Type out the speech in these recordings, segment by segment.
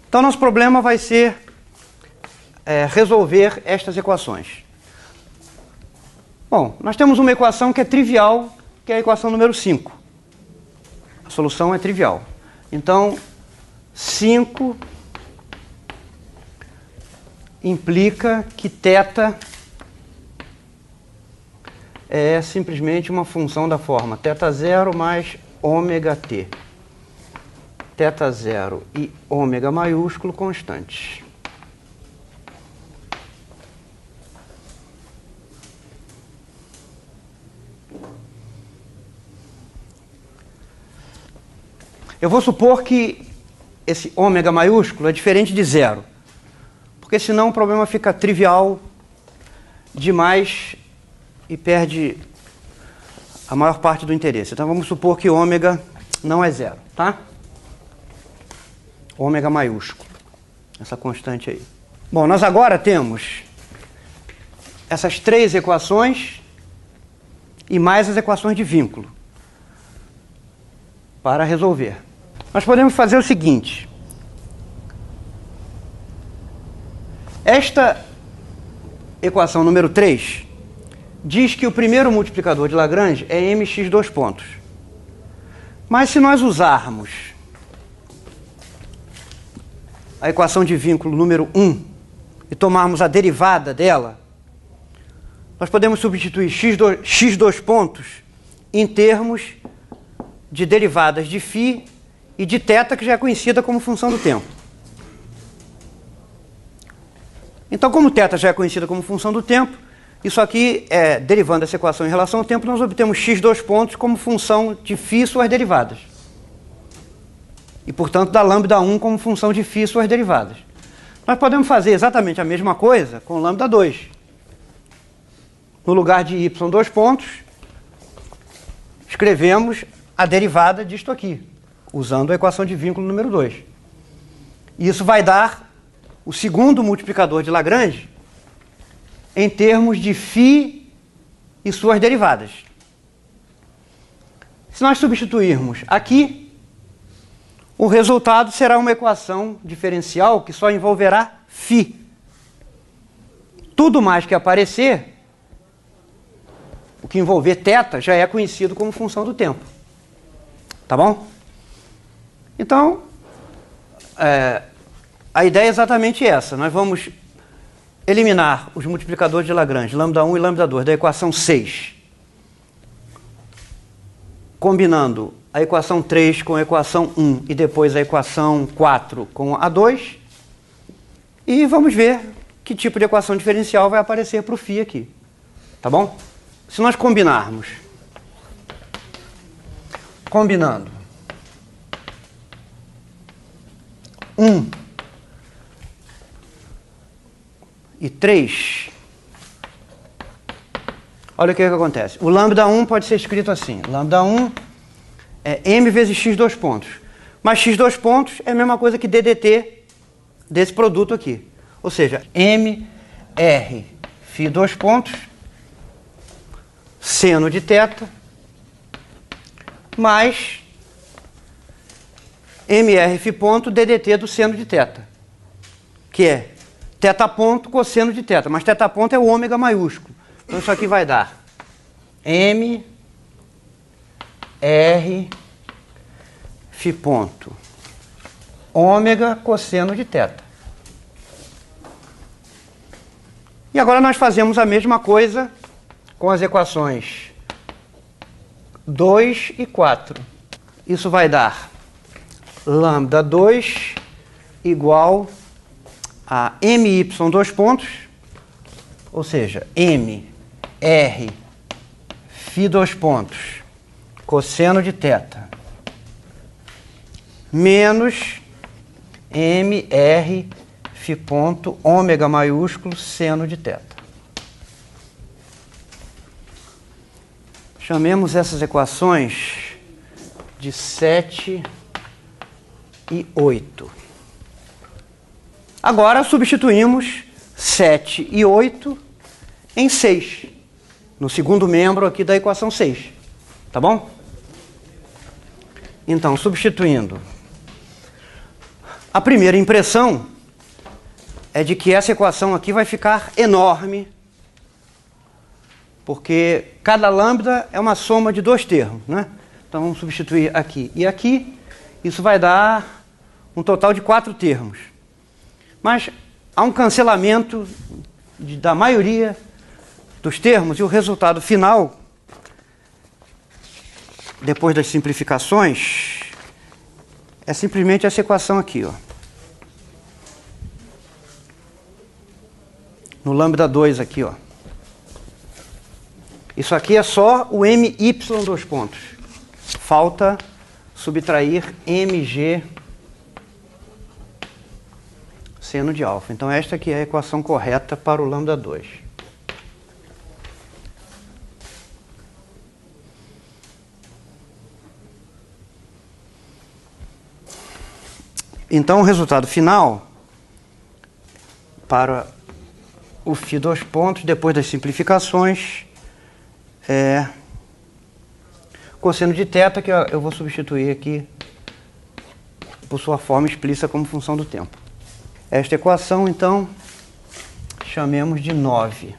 Então, nosso problema vai ser resolver estas equações. Bom, nós temos uma equação que é trivial, que é a equação número 5. A solução é trivial. Então, 5 implica que θ é simplesmente uma função da forma θ0 mais ômega-t. θ0 e ômega maiúsculo constantes. Eu vou supor que esse ômega maiúsculo é diferente de zero, porque senão o problema fica trivial demais e perde a maior parte do interesse. Então vamos supor que ômega não é zero, tá? Ômega maiúsculo, essa constante aí. Bom, nós agora temos essas três equações e mais as equações de vínculo para resolver. Nós podemos fazer o seguinte. Esta equação número 3 diz que o primeiro multiplicador de Lagrange é mx dois pontos. Mas se nós usarmos a equação de vínculo número 1 e tomarmos a derivada dela, nós podemos substituir x dois pontos em termos de derivadas de φ e de θ, que já é conhecida como função do tempo. Então, como θ já é conhecida como função do tempo, isso aqui, derivando essa equação em relação ao tempo, nós obtemos x dois pontos como função de φ e suas derivadas. E, portanto, da lambda 1 como função de φ e suas derivadas. Nós podemos fazer exatamente a mesma coisa com lambda 2. No lugar de y dois pontos, escrevemos a derivada disto aqui, usando a equação de vínculo número 2. E isso vai dar o segundo multiplicador de Lagrange em termos de φ e suas derivadas. Se nós substituirmos aqui, o resultado será uma equação diferencial que só envolverá φ. Tudo mais que aparecer, o que envolver θ, já é conhecido como função do tempo. Tá bom? Então, a ideia é exatamente essa. Nós vamos eliminar os multiplicadores de Lagrange, lambda 1 e lambda 2, da equação 6, combinando a equação 3 com a equação 1 e depois a equação 4 com a 2, e vamos ver que tipo de equação diferencial vai aparecer para o φ aqui. Tá bom? Se nós combinando 1 e 3, olha o que acontece. O lambda 1 pode ser escrito assim. Lambda 1 é m vezes x dois pontos. Mas x dois pontos é a mesma coisa que ddt desse produto aqui. Ou seja, m r φ dois pontos seno de θ mais mr φ ponto ddt do seno de θ, que é θ ponto cosseno de θ, mas θ ponto é o ômega maiúsculo. Então isso aqui vai dar m r φ ponto ômega cosseno de θ. E agora nós fazemos a mesma coisa com as equações 2 e 4. Isso vai dar lambda 2 igual a my dois pontos, ou seja, m r φ dois pontos cosseno de θ menos m r φ ponto ômega maiúsculo seno de θ. Chamemos essas equações de 7 e 8. Agora substituímos 7 e 8 em 6, no segundo membro aqui da equação 6. Tá bom? Então, substituindo A primeira impressão é de que essa equação aqui vai ficar enorme, porque cada lambda é uma soma de dois termos, né? Então vamos substituir aqui e aqui, isso vai dar um total de 4 termos. Mas há um cancelamento da maioria dos termos e o resultado final, depois das simplificações, é simplesmente essa equação aqui, ó. No lambda 2 aqui, ó. Isso aqui é só o my dois pontos. Falta subtrair mg seno de alfa. Então esta aqui é a equação correta para o lambda 2. Então o resultado final para o φ dois pontos, depois das simplificações, é cosseno de θ, que eu vou substituir aqui por sua forma explícita como função do tempo. Esta equação, então, chamemos de 9.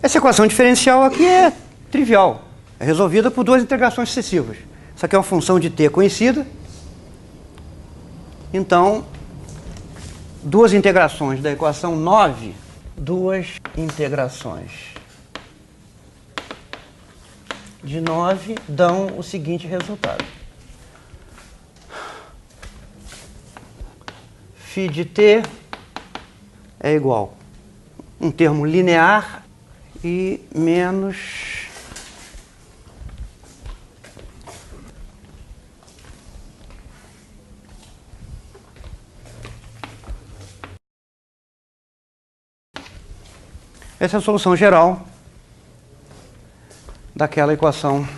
Essa equação diferencial aqui é trivial. É resolvida por duas integrações sucessivas. Isso aqui é uma função de t conhecida. Então, duas integrações da equação 9, duas integrações de 9 dão o seguinte resultado. φ de t é igual a um termo linear e menos essa é a solução geral daquela equação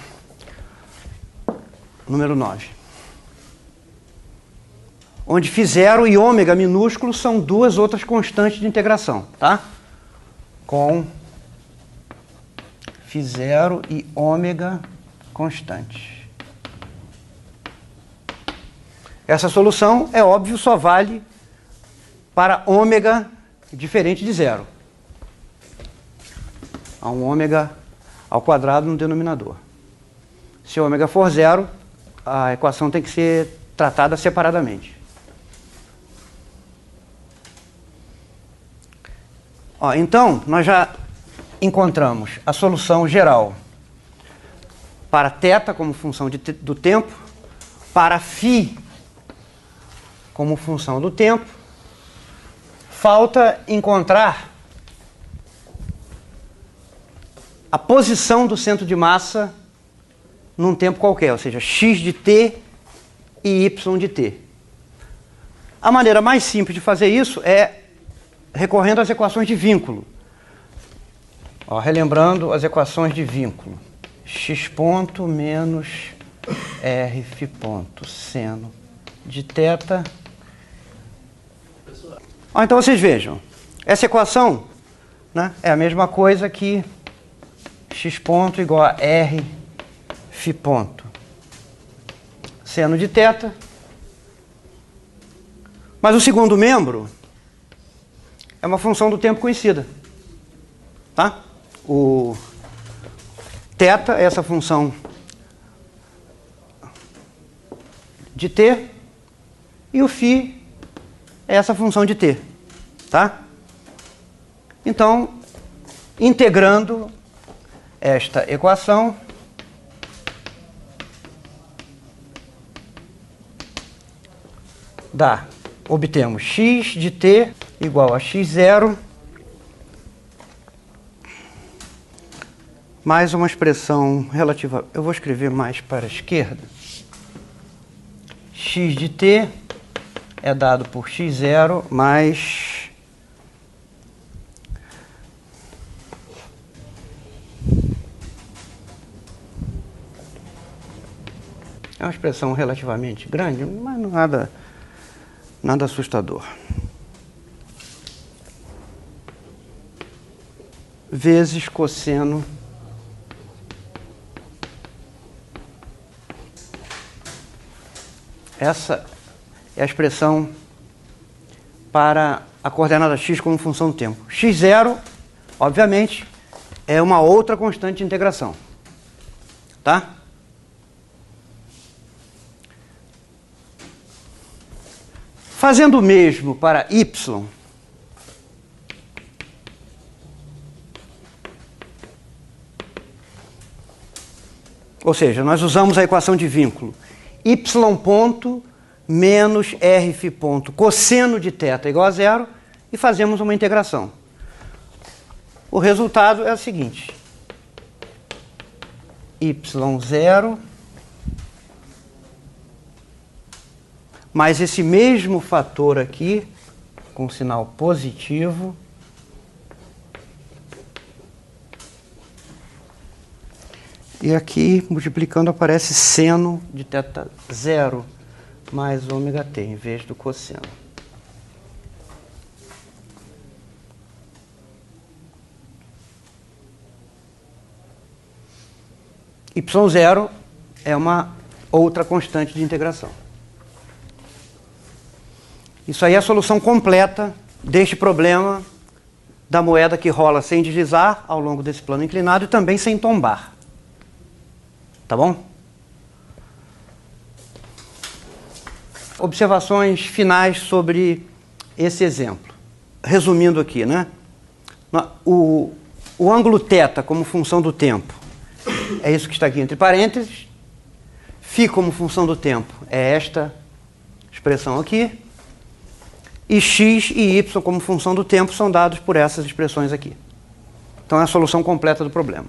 número 9. Onde φ0 e ômega minúsculo são duas outras constantes de integração, tá? Com φ0 e ômega constantes. Essa solução, é óbvio, só vale para ômega diferente de zero. Há um ômega ao quadrado no denominador. Se ômega for zero, a equação tem que ser tratada separadamente. Ó, então, nós já encontramos a solução geral para θ como função do tempo, para φ como função do tempo. Falta encontrar a posição do centro de massa num tempo qualquer, ou seja, x de t e y de t. A maneira mais simples de fazer isso é recorrendo às equações de vínculo. Ó, relembrando as equações de vínculo. X ponto menos Rφ ponto seno de θ. Ó, então vocês vejam, essa equação, né, é a mesma coisa que x ponto igual a Rφ ponto seno de θ. Mas o segundo membro é uma função do tempo conhecida. Tá? O θ é essa função de t e o φ é essa função de t. Tá? Então, integrando esta equação, obtemos x de t igual a x0 mais uma expressão relativa, eu vou escrever mais para a esquerda. X de t é dado por x0 mais é uma expressão relativamente grande, mas nada assustador. vezes cosseno essa é a expressão para a coordenada x como função do tempo. x0, obviamente, é uma outra constante de integração. Tá? Fazendo o mesmo para y, ou seja, nós usamos a equação de vínculo y ponto menos rf ponto cosseno de θ igual a zero e fazemos uma integração. O resultado é o seguinte: y0 mais esse mesmo fator aqui, com sinal positivo, e aqui, multiplicando, aparece seno de θ0 mais ômega t, em vez do cosseno. Y0 é uma outra constante de integração. Isso aí é a solução completa deste problema da moeda que rola sem deslizar ao longo desse plano inclinado e também sem tombar. Tá bom? Observações finais sobre esse exemplo. Resumindo aqui, né? O ângulo θ como função do tempo é isso que está aqui entre parênteses. Φ como função do tempo é esta expressão aqui. E x e y como função do tempo são dados por essas expressões aqui. Então é a solução completa do problema.